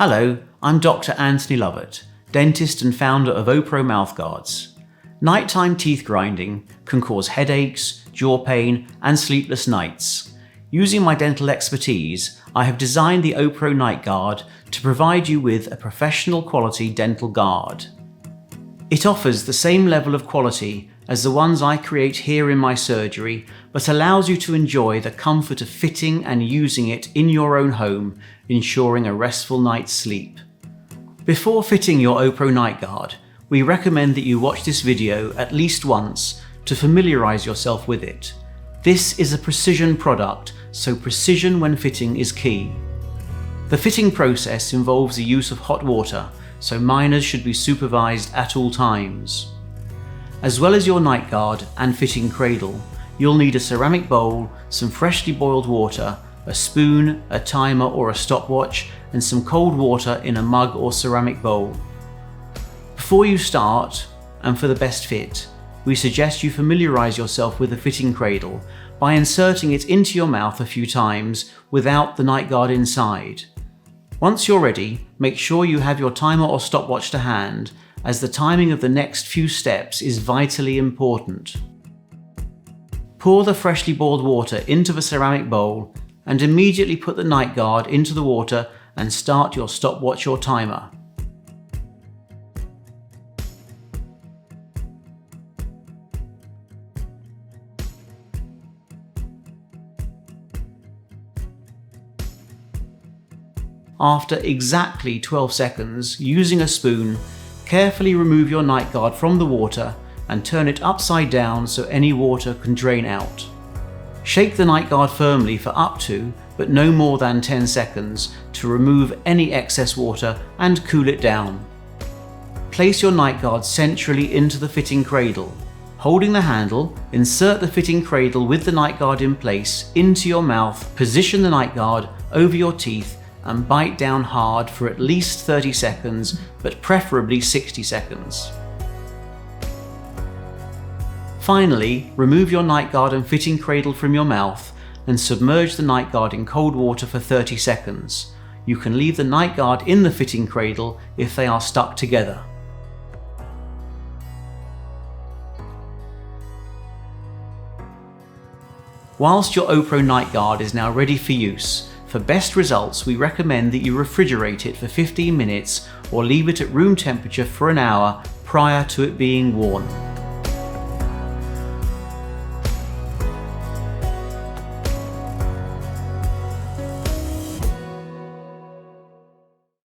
Hello, I'm Dr. Anthony Lovat, dentist and founder of OPRO Mouthguards. Nighttime teeth grinding can cause headaches, jaw pain, and sleepless nights. Using my dental expertise, I have designed the OPRO Night Guard to provide you with a professional quality dental guard. It offers the same level of quality as the ones I create here in my surgery, but allows you to enjoy the comfort of fitting and using it in your own home, ensuring a restful night's sleep. Before fitting your OPRO Night Guard, we recommend that you watch this video at least once to familiarise yourself with it. This is a precision product, so precision when fitting is key. The fitting process involves the use of hot water, so minors should be supervised at all times. As well as your night guard and fitting cradle, you'll need a ceramic bowl, some freshly boiled water, a spoon, a timer or a stopwatch, and some cold water in a mug or ceramic bowl. Before you start, and for the best fit, we suggest you familiarise yourself with the fitting cradle by inserting it into your mouth a few times without the night guard inside. Once you're ready, make sure you have your timer or stopwatch to hand, as the timing of the next few steps is vitally important. Pour the freshly boiled water into the ceramic bowl and immediately put the night guard into the water and start your stopwatch or timer. After exactly 12 seconds, using a spoon, carefully remove your night guard from the water and turn it upside down so any water can drain out. Shake the night guard firmly for up to, but no more than 10 seconds to remove any excess water and cool it down. Place your night guard centrally into the fitting cradle. Holding the handle, insert the fitting cradle with the night guard in place into your mouth, position the night guard over your teeth and bite down hard for at least 30 seconds, but preferably 60 seconds. Finally, remove your night guard and fitting cradle from your mouth and submerge the night guard in cold water for 30 seconds. You can leave the night guard in the fitting cradle if they are stuck together. Whilst your OPRO Night Guard is now ready for use, for best results, we recommend that you refrigerate it for 15 minutes or leave it at room temperature for an hour prior to it being worn.